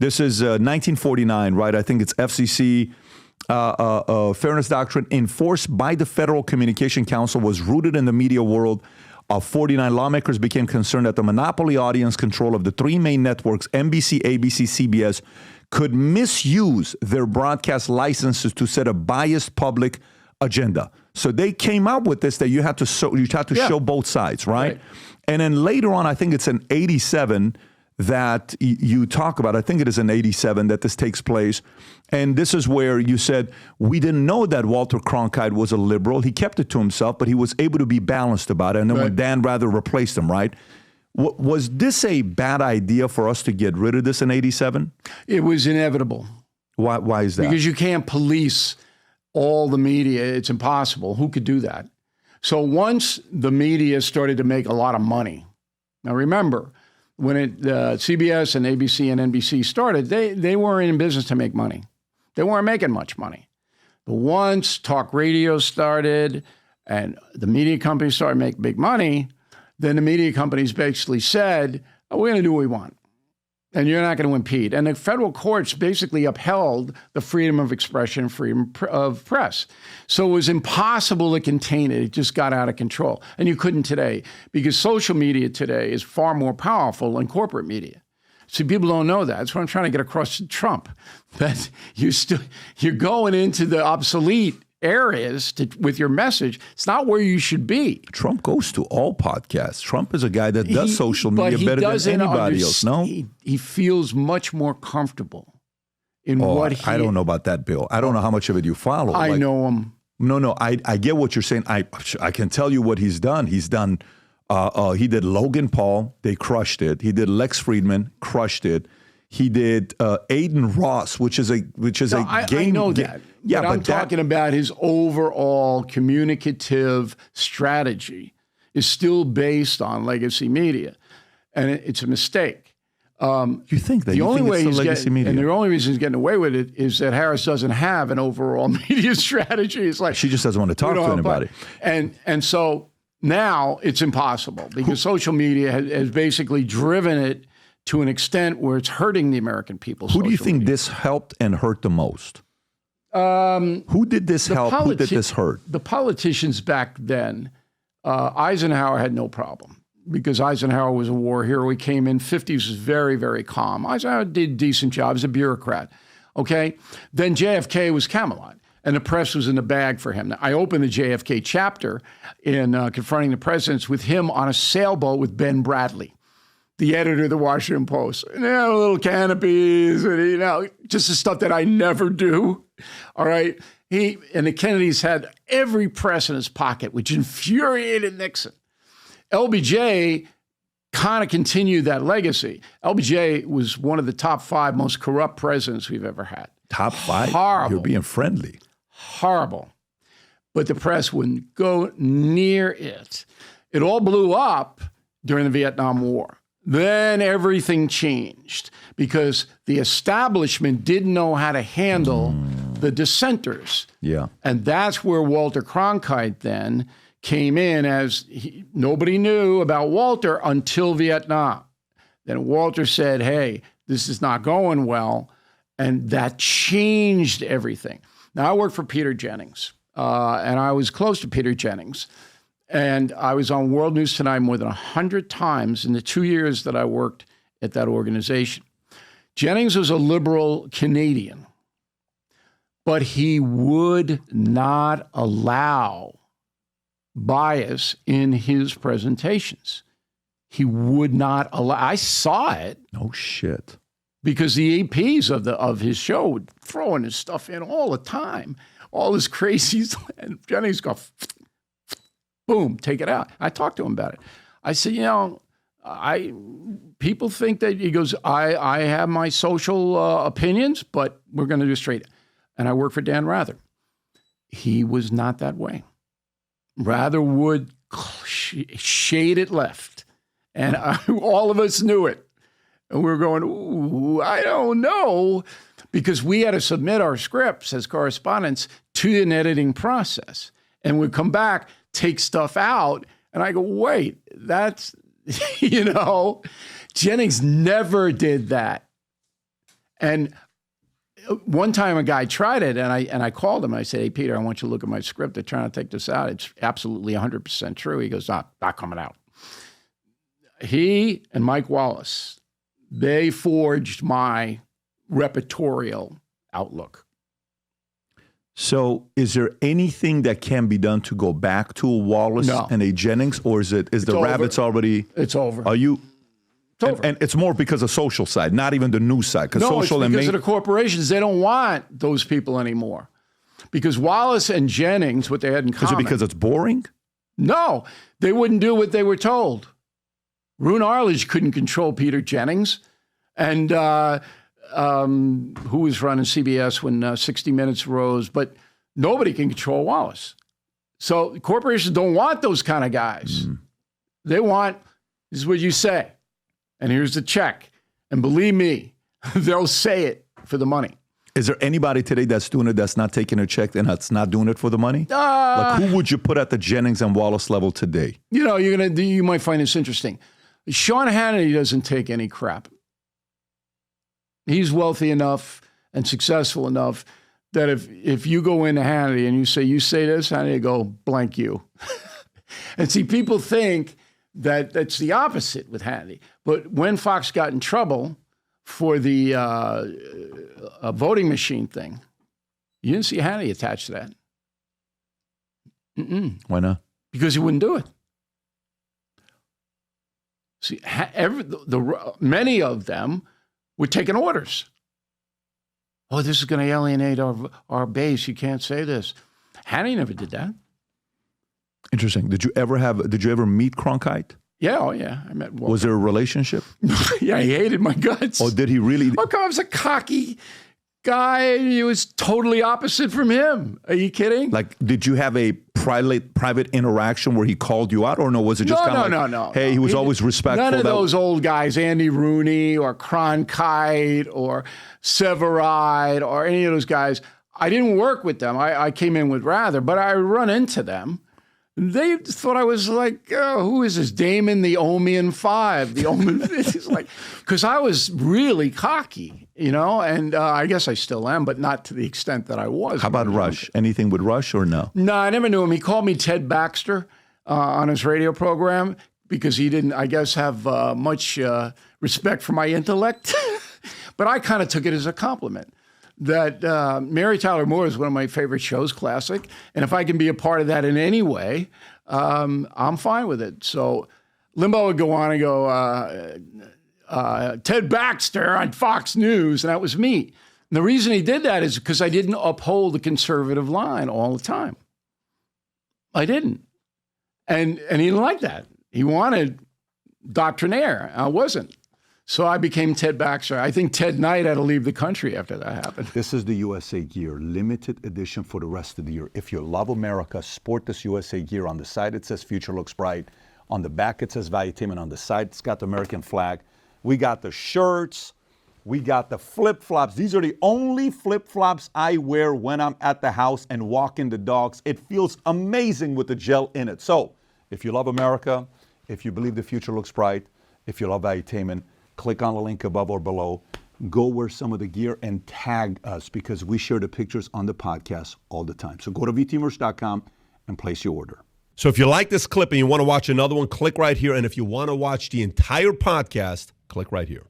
This is 1949, right? I think it's FCC. Fairness Doctrine enforced by the Federal Communication Council was rooted in the media world of 49. Lawmakers became concerned that the monopoly audience control of the three main networks, NBC, ABC, CBS, could misuse their broadcast licenses to set a biased public agenda. So they came up with this that you have to show both sides, right? And then later on, I think it's in 87 that you talk about. I think it is in 87 that this takes place. And this is where you said, we didn't know that Walter Cronkite was a liberal. He kept it to himself, but he was able to be balanced about it. And then when Dan Rather replaced him, right? Was this a bad idea for us to get rid of this in 87? It was inevitable. Why is that? Because you can't police all the media. It's impossible. Who could do that? So once the media started to make a lot of money, now remember, when CBS and ABC and NBC started, they weren't in business to make money. They weren't making much money. But once talk radio started and the media companies started making big money, then the media companies basically said, oh, we're going to do what we want. And you're not going to impede. And the federal courts basically upheld the freedom of expression, freedom of press. So it was impossible to contain it. It just got out of control. And you couldn't today, because social media today is far more powerful than corporate media. See, people don't know that. That's what I'm trying to get across to Trump. That you're going into the obsolete areas with your message. It's not where you should be. Trump goes to all podcasts. Trump is a guy that does social media better than anybody else. No, he feels much more comfortable in what he. I don't know about that, Bill. I don't know how much of it you follow. I know him. No. I get what you're saying. I can tell you what he's done. He did Logan Paul. They crushed it. He did Lex Friedman. Crushed it. He did Aiden Ross, which is a game. I know that. Yeah, but I'm talking about his overall communicative strategy is still based on legacy media, and it's a mistake. You think that? The only way he's legacy media, and the only reason he's getting away with it is that Harris doesn't have an overall media strategy. It's like she just doesn't want to talk to anybody, and so now it's impossible because social media has basically driven it to an extent where it's hurting the American people. Who do you think this helped and hurt the most? Who did this help? Who did this hurt? The politicians back then, Eisenhower had no problem because Eisenhower was a war hero. He came in, 50s was very, very calm. Eisenhower did a decent job as a bureaucrat. Okay. Then JFK was Camelot and the press was in the bag for him. Now, I opened the JFK chapter in Confronting the Presidents with him on a sailboat with Ben Bradley, the editor of the Washington Post. And little canopies, and just the stuff that I never do. All right. He and the Kennedys had every press in his pocket, which infuriated Nixon. LBJ kind of continued that legacy. LBJ was one of the top 5 most corrupt presidents we've ever had. Top 5? Horrible. You're being friendly. Horrible. But the press wouldn't go near it. It all blew up during the Vietnam War. Then everything changed because the establishment didn't know how to handle the dissenters. Yeah. And that's where Walter Cronkite then came in as nobody knew about Walter until Vietnam. Then Walter said, hey, this is not going well. And that changed everything. Now, I worked for Peter Jennings, and I was close to Peter Jennings. And I was on World News Tonight more than 100 times in the 2 years that I worked at that organization. Jennings was a liberal Canadian, but he would not allow bias in his presentations. He would not allow. I saw it. No shit. Because the APs of his show would throw in his stuff in all the time, all his crazies, and Jennings go, boom, take it out. I talked to him about it. I said, people think that, he goes, I have my social opinions, but we're going to do straight. And I work for Dan Rather. He was not that way. Rather would shade it left. And all of us knew it. And we were going, ooh, I don't know. Because we had to submit our scripts as correspondents to an editing process. And we'd come back, take stuff out. And I go, wait, that's, Jennings never did that. And one time a guy tried it, and I called him. I said, "Hey, Peter, I want you to look at my script. They're trying to take this out. It's absolutely 100% true." He goes, not coming out. He and Mike Wallace, they forged my repertorial outlook. So is there anything that can be done to go back to a Wallace and a Jennings, or is the over. rabbits already? It's over. Are you? It's over. And it's more because of social side, not even the news side. No, social it's because of the corporations. They don't want those people anymore. Because Wallace and Jennings, what they had in common. Is it because it's boring? No, they wouldn't do what they were told. Roone Arledge couldn't control Peter Jennings. And who was running CBS when 60 Minutes rose, but nobody can control Wallace. So corporations don't want those kind of guys. They want, this is what you say, and here's the check. And believe me, they'll say it for the money. Is there anybody today that's doing it that's not taking a check and that's not doing it for the money? Like who would you put at the Jennings and Wallace level today? You know, you might find this interesting. Sean Hannity doesn't take any crap. He's wealthy enough and successful enough that if you go into Hannity and you say this, Hannity go, blank you. And see, people think that that's the opposite with Hannity. But when Fox got in trouble for the voting machine thing, you didn't see Hannity attached to that. Why not? Because he wouldn't do it. See, many of them were taking orders. Oh, this is going to alienate our base. You can't say this. Hannity never did that. Interesting. Did you ever meet Cronkite? Yeah, oh yeah. I met Walter. Was there a relationship? Yeah, he hated my guts. Or did he really? Oh, come on, I was a cocky guy. He was totally opposite from him. Are you kidding? Like, did you have a private interaction where he called you out, or no? Was it just No. Hey, he was always respectful. None of those old guys, Andy Rooney or Cronkite or Severide or any of those guys. I didn't work with them. I came in with Rather, but I run into them. They thought I was like, who is this? Damon the Omian 5. The Omen. It's like, because I was really cocky, you know, and I guess I still am, but not to the extent that I was. How about Rush? Anything with Rush or no? No, I never knew him. He called me Ted Baxter on his radio program because he didn't, I guess, have much respect for my intellect. But I kind of took it as a compliment. That Mary Tyler Moore is one of my favorite shows, classic. And if I can be a part of that in any way, I'm fine with it. So Limbaugh would go on and go, Ted Baxter on Fox News, and that was me. And the reason he did that is because I didn't uphold the conservative line all the time. I didn't. And he didn't like that. He wanted doctrinaire. I wasn't. So I became Ted Baxter. I think Ted Knight had to leave the country after that happened. This is the USA gear, limited edition for the rest of the year. If you love America, sport this USA gear. On the side, it says Future Looks Bright. On the back, it says Valuetainment. On the side, it's got the American flag. We got the shirts. We got the flip-flops. These are the only flip-flops I wear when I'm at the house and walking the dogs. It feels amazing with the gel in it. So if you love America, if you believe the future looks bright, if you love Valuetainment, click on the link above or below. Go wear some of the gear and tag us because we share the pictures on the podcast all the time. So go to vtmerch.com and place your order. So if you like this clip and you want to watch another one, click right here. And if you want to watch the entire podcast, click right here.